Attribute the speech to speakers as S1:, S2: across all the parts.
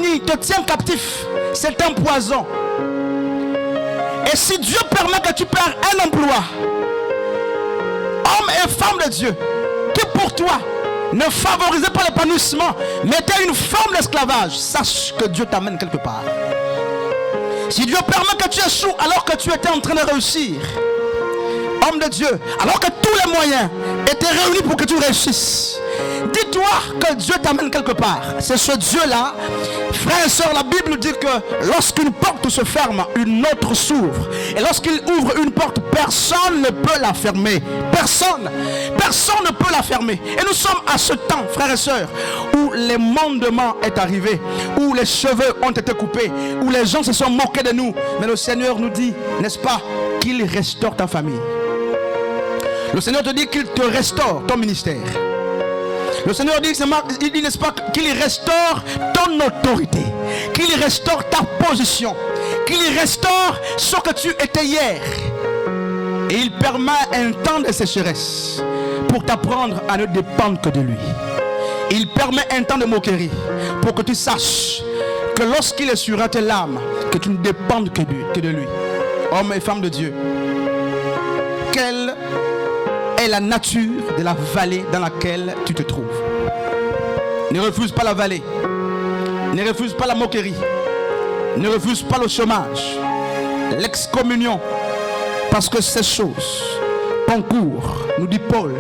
S1: famille te tient captif, c'est un poison. Et si Dieu permet que tu perds un emploi, homme et femme de Dieu, qui pour toi ne favorisait pas l'épanouissement, mais était une forme d'esclavage, sache que Dieu t'amène quelque part. Si Dieu permet que tu échoues alors que tu étais en train de réussir, homme de Dieu, alors que tous les moyens étaient réunis pour que tu réussisses, dis-toi que Dieu t'amène quelque part. C'est ce Dieu-là, frères et sœurs, la Bible dit que lorsqu'une porte se ferme, une autre s'ouvre. Et lorsqu'il ouvre une porte, personne ne peut la fermer. Personne ne peut la fermer. Et nous sommes à ce temps, frères et sœurs, où l'émondement est arrivé, où les cheveux ont été coupés, où les gens se sont moqués de nous. Mais le Seigneur nous dit, n'est-ce pas, qu'il restaure ta famille. Le Seigneur te dit qu'il te restaure ton ministère. Le Seigneur dit, n'est-ce pas, qu'il restaure ton autorité, qu'il restaure ta position, qu'il restaure ce que tu étais hier. Et il permet un temps de sécheresse pour t'apprendre à ne dépendre que de lui. Il permet un temps de moquerie pour que tu saches que lorsqu'il essuiera tes larmes, que tu ne dépendes que de lui. Homme et femme de Dieu, quelle est la nature de la vallée dans laquelle tu te trouves? Ne refuse pas la vallée, ne refuse pas la moquerie, ne refuse pas le chômage, l'excommunion, parce que ces choses concourent, nous dit Paul,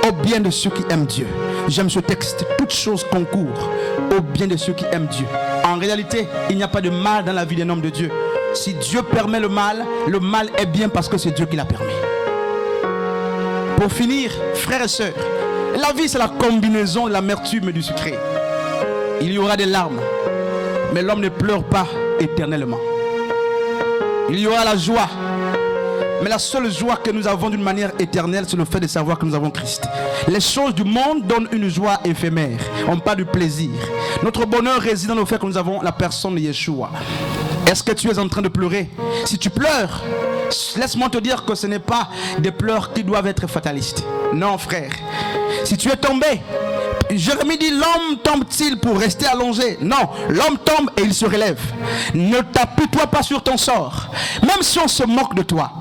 S1: au bien de ceux qui aiment Dieu. J'aime ce texte, toutes choses concourent au bien de ceux qui aiment Dieu. En réalité, il n'y a pas de mal dans la vie d'un homme de Dieu. Si Dieu permet le mal est bien parce que c'est Dieu qui l'a permis. Pour finir, frères et sœurs, la vie c'est la combinaison de l'amertume et du sucré. Il y aura des larmes, mais l'homme ne pleure pas éternellement. Il y aura la joie, mais la seule joie que nous avons d'une manière éternelle, c'est le fait de savoir que nous avons Christ. Les choses du monde donnent une joie éphémère, on parle du plaisir. Notre bonheur réside dans le fait que nous avons la personne de Yeshua. Est-ce que tu es en train de pleurer? Si tu pleures, laisse-moi te dire que ce n'est pas des pleurs qui doivent être fatalistes. Non, frère. Si tu es tombé, Jérémie dit, l'homme tombe-t-il pour rester allongé? Non, l'homme tombe et il se relève. Ne t'appuie-toi pas sur ton sort. Même si on se moque de toi.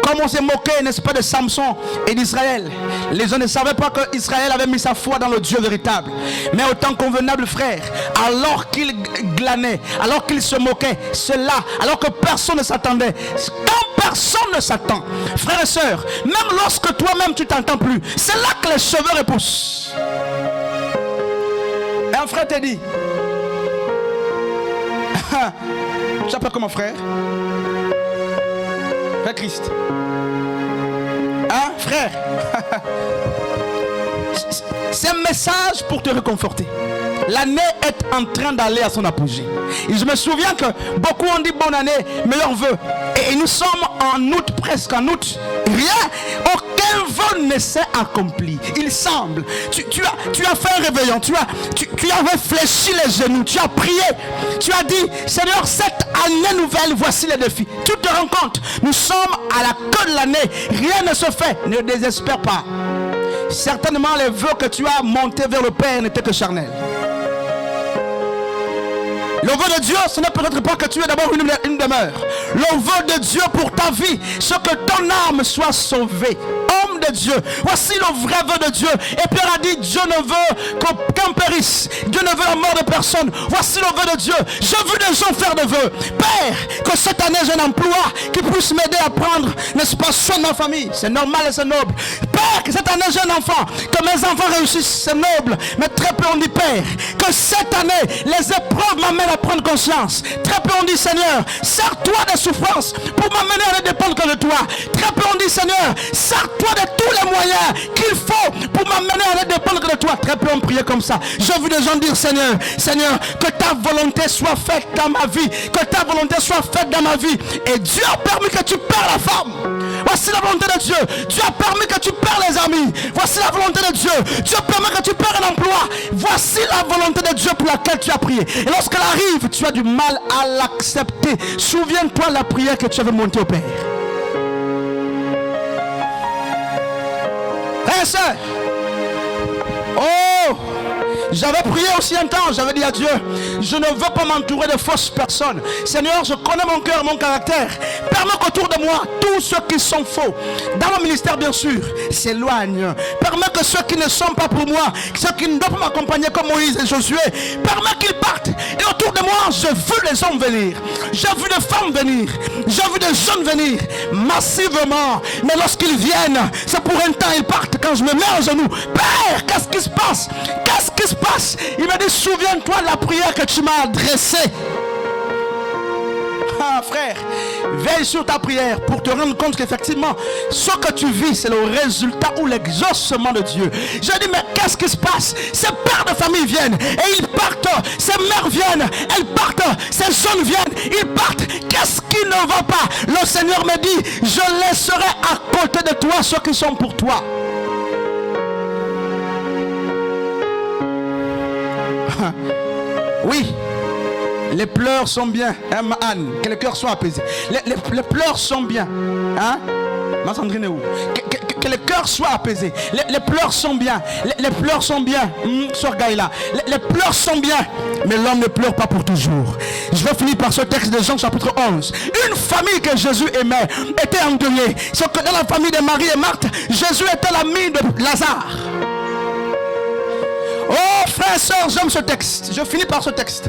S1: Comme on s'est moqué, n'est-ce pas, de Samson et d'Israël. Les gens ne savaient pas qu'Israël avait mis sa foi dans le Dieu véritable. Mais au temps convenable, frère, alors qu'il glanait, alors qu'il se moquait, cela, alors que personne ne s'attendait. Quand personne ne s'attend, frères et sœurs, même lorsque toi-même tu t'entends plus, c'est là que les cheveux repoussent. Et un frère te dit, tu t'appelles comment, frère? Frère Christ. Hein, frère? C'est un message pour te réconforter. L'année est en train d'aller à son apogée. Et je me souviens que beaucoup ont dit bonne année, meilleurs vœux. Et nous sommes en août, presque en août. Rien, aucun vœu ne s'est accompli. Il semble. Tu as fait un réveillon. Tu as réfléchi les genoux. Tu as prié. Tu as dit, Seigneur, cette année nouvelle, voici les défis. Tu te rends compte, nous sommes à la queue de l'année. Rien ne se fait. Ne désespère pas. Certainement, les vœux que tu as montés vers le Père n'étaient que charnels. Le vœu de Dieu, ce n'est peut-être pas que tu aies d'abord une demeure. Le vœu de Dieu pour ta vie, c'est que ton âme soit sauvée. Homme de Dieu, voici le vrai vœu de Dieu. Et Pierre a dit, Dieu ne veut qu'un périsse. Dieu ne veut la mort de personne. Voici le vœu de Dieu. J'ai vu des gens faire des vœux. Père, que cette année j'ai un emploi qui puisse m'aider à prendre, n'est-ce pas, soin de ma famille. C'est normal et c'est noble. Père, que cette année j'ai un enfant, que mes enfants réussissent, c'est noble. Mais très peu on dit, Père, que cette année les épreuves m'amènent à prendre conscience. Très peu on dit, Seigneur, sers-toi des souffrances pour m'amener à ne dépendre que de toi. Très peu on dit, Seigneur, sers-toi de tous les moyens qu'il faut pour m'amener à ne dépendre que de toi. Très peu on priait comme ça. J'ai vu des gens dire, Seigneur, Seigneur, que ta volonté soit faite dans ma vie, que ta volonté soit faite dans ma vie. Et Dieu a permis que tu perds la femme. Voici la volonté de Dieu. Dieu a permis que tu perds les amis. Voici la volonté de Dieu. Dieu permet que tu perds un emploi. Voici la volonté de Dieu pour laquelle tu as prié. Et lorsqu'elle arrive, tu as du mal à l'accepter. Souviens-toi de la prière que tu avais montée au Père. Frères et sœurs, oh, J'avais prié aussi un temps, j'avais dit à Dieu, je ne veux pas m'entourer de fausses personnes. Seigneur, je connais mon cœur, mon caractère. Permets qu'autour de moi, tous ceux qui sont faux, dans mon ministère bien sûr, s'éloignent. Permets que ceux qui ne sont pas pour moi, ceux qui ne doivent pas m'accompagner comme Moïse et Josué, permets qu'ils partent. Et autour de moi, j'ai vu les hommes venir. J'ai vu des femmes venir. J'ai vu des jeunes venir massivement. Mais lorsqu'ils viennent, c'est pour un temps, ils partent. Quand je me mets à genoux, Père, qu'est-ce qui se passe? Qu'est-ce qui se passe? Il m'a dit, souviens-toi de la prière que tu m'as adressée. Ah, frère, veille sur ta prière pour te rendre compte qu'effectivement, ce que tu vis, c'est le résultat ou l'exaucement de Dieu. Je dis, mais qu'est-ce qui se passe? Ces pères de famille viennent et ils partent. Ces mères viennent, elles partent. Ces jeunes viennent, ils partent. Qu'est-ce qui ne va pas? Le Seigneur me dit, je laisserai à côté de toi ceux qui sont pour toi. Oui. Les pleurs sont bien, hein, Anne, que le cœur soit apaisé. Les pleurs sont bien, hein, ma Sandrine est où? Que le cœur soit apaisé. Les pleurs sont bien, les pleurs sont bien, sur Gaïla. Les pleurs sont bien, mais l'homme ne pleure pas pour toujours. Je vais finir par ce texte de Jean chapitre 11. Une famille que Jésus aimait était endeuillée. Sauf que dans la famille de Marie et Marthe, Jésus était l'ami de Lazare. Oh frères et sœurs, j'aime ce texte. Je finis par ce texte.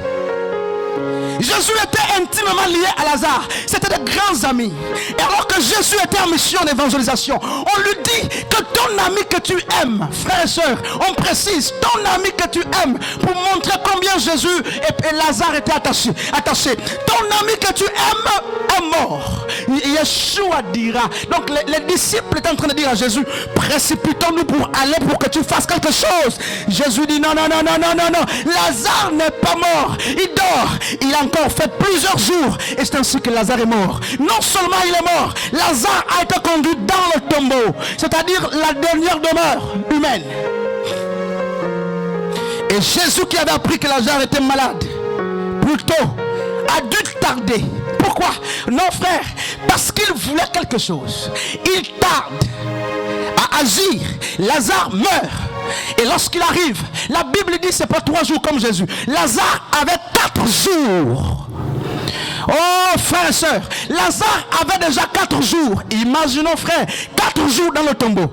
S1: Jésus était intimement lié à Lazare. C'était de grands amis. Et alors que Jésus était en mission d'évangélisation, on lui dit que ton ami que tu aimes, frères et sœurs, on précise, ton ami que tu aimes, pour montrer combien Jésus et Lazare étaient attachés. Ton ami que tu aimes est mort. Yeshua dira. Donc les disciples étaient en train de dire à Jésus, précipitons-nous pour aller pour que tu fasses quelque chose. Jésus dit non. Lazare n'est pas mort. Il dort. Il a encore fait plusieurs jours. Et c'est ainsi que Lazare est mort. Non seulement il est mort, Lazare a été conduit dans le tombeau. C'est-à-dire la dernière demeure humaine. Et Jésus qui avait appris que Lazare était malade, plutôt a dû tarder. Pourquoi? Non frère, parce qu'il voulait quelque chose. Il tarde à agir. Lazare meurt. Et lorsqu'il arrive, la Bible dit c'est pas 3 jours comme Jésus. Lazare avait 4 jours. Oh frères et sœurs, Lazare avait déjà 4 jours. Imaginons frère, 4 jours dans le tombeau.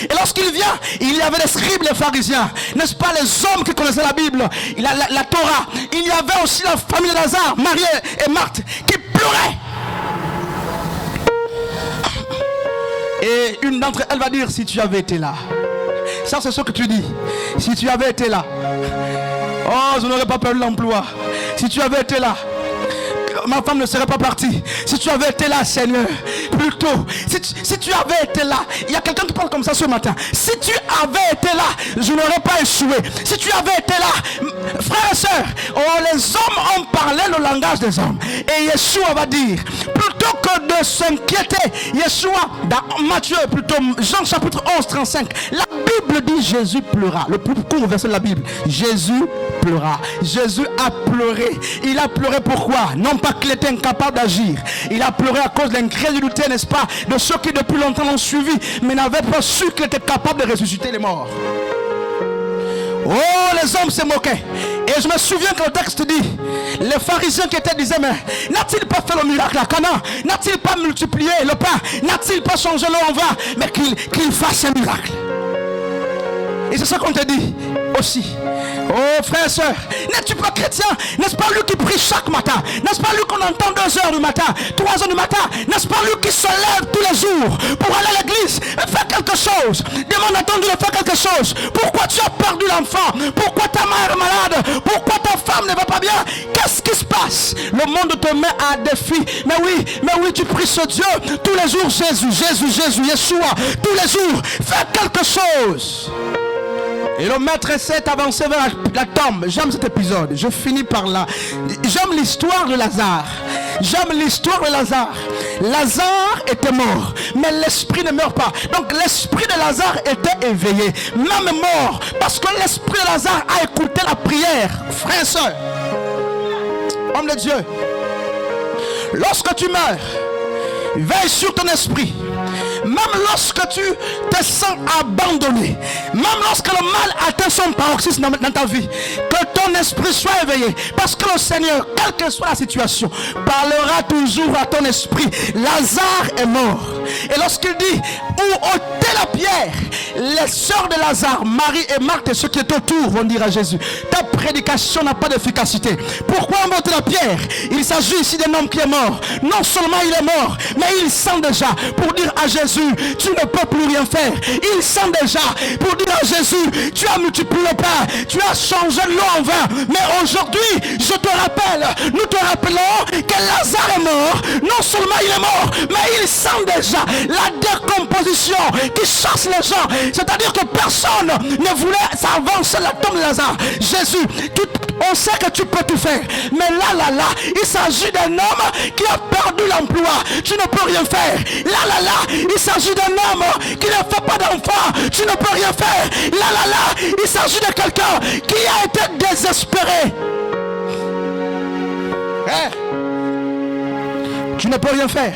S1: Et lorsqu'il vient, il y avait les scribes, les pharisiens, n'est-ce pas, les hommes qui connaissaient la Bible, la Torah. Il y avait aussi la famille de Lazare, Marie et Marthe, qui pleuraient. Et une d'entre elles va dire, si tu avais été là. Ça c'est ce que tu dis. Si tu avais été là. Oh, je n'aurais pas perdu l'emploi. Si tu avais été là, ma femme ne serait pas partie. Si tu avais été là, Seigneur, plutôt. Si tu avais été là, il y a quelqu'un qui parle comme ça ce matin. Si tu avais été là, je n'aurais pas échoué. Si tu avais été là, frères et sœurs, oh, les hommes ont parlé le langage des hommes. Et Yeshua va dire, plutôt que de s'inquiéter, Yeshua, dans Matthieu, plutôt Jean chapitre 11, 35, la Bible dit Jésus pleura. Le plus court verset de la Bible. Jésus pleura. Jésus a pleuré. Il a pleuré pourquoi? Non pas qu'il était incapable d'agir. Il a pleuré à cause de l'incrédulité, n'est-ce pas, de ceux qui depuis longtemps l'ont suivi, mais n'avaient pas su qu'il était capable de ressusciter les morts. Oh, les hommes se moquaient. Et je me souviens que le texte dit, les pharisiens qui étaient disaient, mais n'a-t-il pas fait le miracle à Cana? N'a-t-il pas multiplié le pain? N'a-t-il pas changé l'eau en vin? Mais qu'il fasse un miracle. Et c'est ça qu'on te dit aussi. Oh frères et sœurs, n'es-tu pas chrétien? N'est-ce pas lui qui prie chaque matin? N'est-ce pas lui qu'on entend 2 heures du matin, 3 heures du matin? N'est-ce pas lui qui se lève tous les jours pour aller à l'église et faire quelque chose? Demande à ton Dieu de faire quelque chose. Pourquoi tu as perdu l'enfant? Pourquoi ta mère est malade? Pourquoi ta femme ne va pas bien? Qu'est-ce qui se passe? Le monde te met à défi. Mais oui, tu pries ce Dieu tous les jours. Jésus, Yeshua, tous les jours. Fais quelque chose. Et le maître s'est avancé vers la tombe. J'aime cet épisode. Je finis par là. J'aime l'histoire de Lazare. Lazare était mort, mais l'esprit ne meurt pas. Donc l'esprit de Lazare était éveillé, même mort, parce que l'esprit de Lazare a écouté la prière. Frères et sœurs, homme de Dieu, lorsque tu meurs, veille sur ton esprit. même lorsque tu te sens abandonné, même lorsque le mal atteint son paroxysme dans ta vie, que ton esprit soit éveillé, parce que le Seigneur, quelle que soit la situation, parlera toujours à ton esprit. Lazare est mort. Et lorsqu'il dit, où ôter la pierre, les sœurs de Lazare, Marie et Marthe et ceux qui étaient autour vont dire à Jésus, ta prédication n'a pas d'efficacité. Pourquoi ôter la pierre? Il s'agit ici d'un homme qui est mort. Non seulement il est mort, mais il sent déjà pour dire à Jésus, tu ne peux plus rien faire. Il sent déjà pour dire à Jésus, tu as multiplié le pain, tu as changé l'eau en vin. Mais aujourd'hui, je te rappelle, nous te rappelons que Lazare est mort. Non seulement il est mort, mais il sent déjà la décomposition qui chasse les gens. C'est-à-dire que personne ne voulait s'avancer la tombe de Lazare. Jésus, on sait que tu peux tout faire. Mais là, il s'agit d'un homme qui a perdu l'emploi. Tu ne peux rien faire. Là, il s'agit d'un homme qui ne fait pas d'enfant. Tu ne peux rien faire. Là, il s'agit de quelqu'un qui a été désespéré. Tu ne peux rien faire.